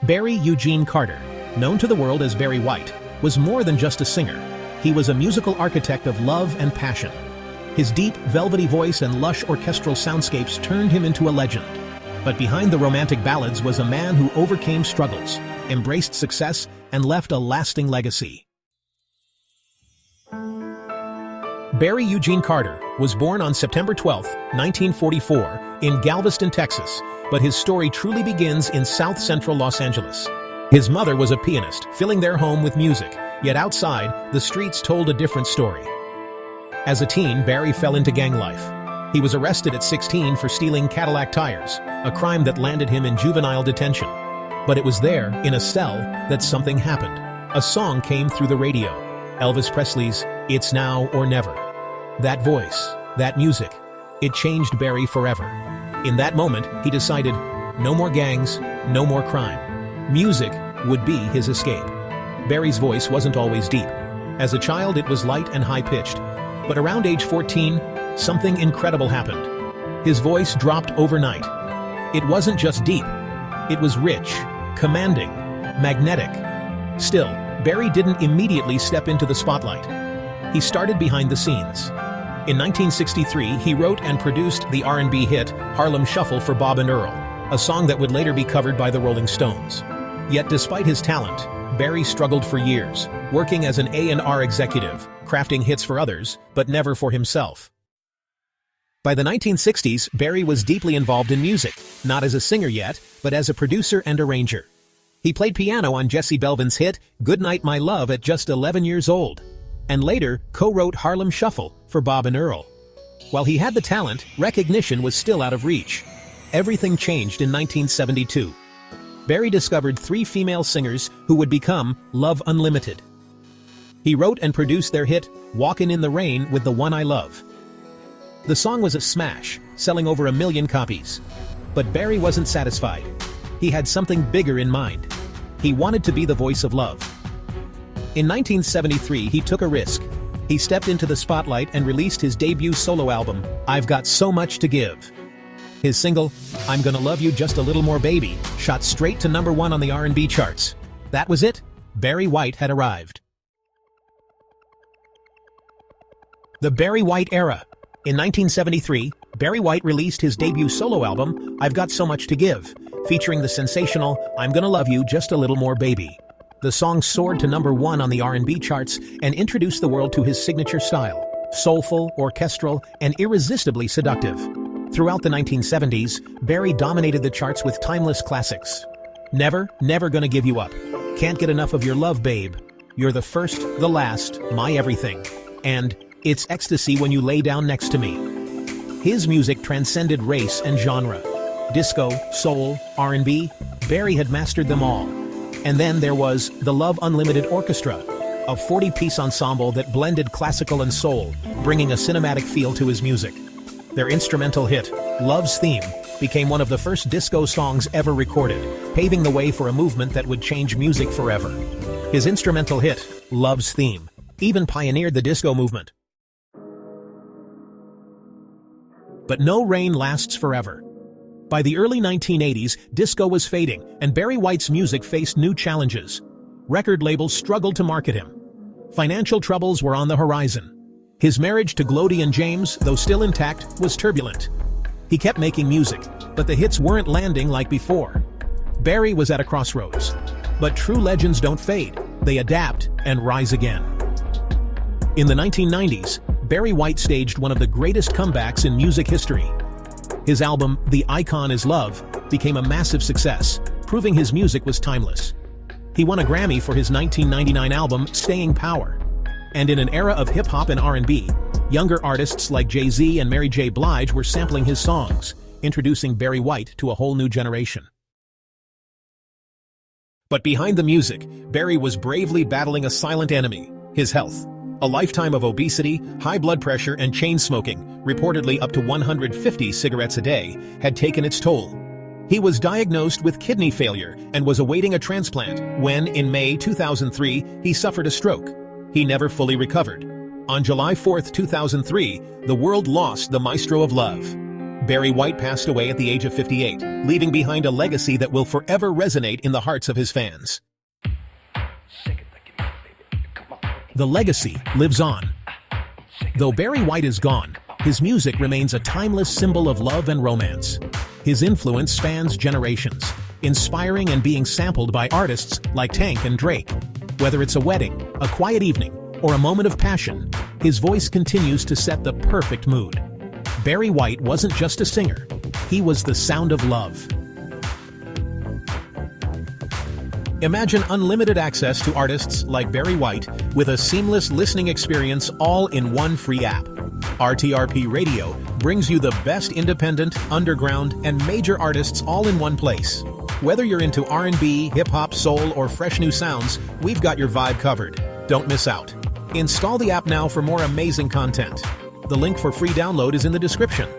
Barry Eugene Carter, known to the world as Barry White, was more than just a singer. He was a musical architect of love and passion. His deep, velvety voice and lush orchestral soundscapes turned him into a legend. But behind the romantic ballads was a man who overcame struggles, embraced success, and left a lasting legacy. Barry Eugene Carter was born on September 12, 1944, in Galveston, Texas, but his story truly begins in south-central Los Angeles. His mother was a pianist, filling their home with music, yet outside, the streets told a different story. As a teen, Barry fell into gang life. He was arrested at 16 for stealing Cadillac tires, a crime that landed him in juvenile detention. But it was there, in a cell, that something happened. A song came through the radio, Elvis Presley's "It's Now or Never." That voice, that music, it changed Barry forever. In that moment, he decided, no more gangs, no more crime. Music would be his escape. Barry's voice wasn't always deep. As a child, it was light and high-pitched. But around age 14, something incredible happened. His voice dropped overnight. It wasn't just deep. It was rich, commanding, magnetic. Still, Barry didn't immediately step into the spotlight. He started behind the scenes. In 1963, he wrote and produced the R&B hit Harlem Shuffle for Bob and Earl, a song that would later be covered by the Rolling Stones. Yet despite his talent, Barry struggled for years, working as an A&R executive, crafting hits for others, but never for himself. By the 1960s, Barry was deeply involved in music, not as a singer yet, but as a producer and arranger. He played piano on Jesse Belvin's hit Goodnight My Love at just 11 years old, and later co-wrote Harlem Shuffle for Bob and Earl. While he had the talent, recognition was still out of reach. Everything changed in 1972. Barry discovered 3 female singers who would become Love Unlimited. He wrote and produced their hit Walkin' in the Rain with the One I Love. The song was a smash, selling over 1 million copies. But Barry wasn't satisfied. He had something bigger in mind. He wanted to be the voice of love. In 1973, he took a risk. He stepped into the spotlight and released his debut solo album, I've Got So Much to Give. His single, I'm Gonna Love You Just a Little More Baby, shot straight to #1 on the R&B charts. That was it. Barry White had arrived. The Barry White era. In 1973, Barry White released his debut solo album, I've Got So Much to Give, featuring the sensational I'm Gonna Love You Just a Little More Baby. The song soared to #1 on the R&B charts and introduced the world to his signature style, soulful, orchestral, and irresistibly seductive. Throughout the 1970s, Barry dominated the charts with timeless classics. Never, Never Gonna Give You Up, Can't Get Enough of Your Love Babe, You're the First, the Last, My Everything, and It's Ecstasy When You Lay Down Next to Me. His music transcended race and genre. Disco, soul, R&B, Barry had mastered them all. And then there was the Love Unlimited Orchestra, a 40-piece ensemble that blended classical and soul, bringing a cinematic feel to his music. Their instrumental hit, Love's Theme, became one of the first disco songs ever recorded, paving the way for a movement that would change music forever. His instrumental hit, Love's Theme, even pioneered the disco movement. But no rain lasts forever. By the early 1980s, disco was fading, and Barry White's music faced new challenges. Record labels struggled to market him. Financial troubles were on the horizon. His marriage to Glodian James, though still intact, was turbulent. He kept making music, but the hits weren't landing like before. Barry was at a crossroads. But true legends don't fade. They adapt and rise again. In the 1990s, Barry White staged one of the greatest comebacks in music history. His album, The Icon Is Love, became a massive success, proving his music was timeless. He won a Grammy for his 1999 album, Staying Power. And in an era of hip-hop and R&B, younger artists like Jay-Z and Mary J. Blige were sampling his songs, introducing Barry White to a whole new generation. But behind the music, Barry was bravely battling a silent enemy, his health. A lifetime of obesity, high blood pressure, and chain smoking, reportedly up to 150 cigarettes a day, had taken its toll. He was diagnosed with kidney failure and was awaiting a transplant when, in May 2003, he suffered a stroke. He never fully recovered. On July 4, 2003, the world lost the Maestro of Love. Barry White passed away at the age of 58, leaving behind a legacy that will forever resonate in the hearts of his fans. The legacy lives on. Though Barry White is gone, his music remains a timeless symbol of love and romance. His influence spans generations, inspiring and being sampled by artists like Tank and Drake. Whether it's a wedding, a quiet evening, or a moment of passion, his voice continues to set the perfect mood. Barry White wasn't just a singer, he was the sound of love. Imagine unlimited access to artists like Barry White with a seamless listening experience all in one free app. RTRP Radio brings you the best independent, underground, and major artists all in one place. Whether you're into R&B, hip-hop, soul, or fresh new sounds, we've got your vibe covered. Don't miss out. Install the app now for more amazing content. The link for free download is in the description.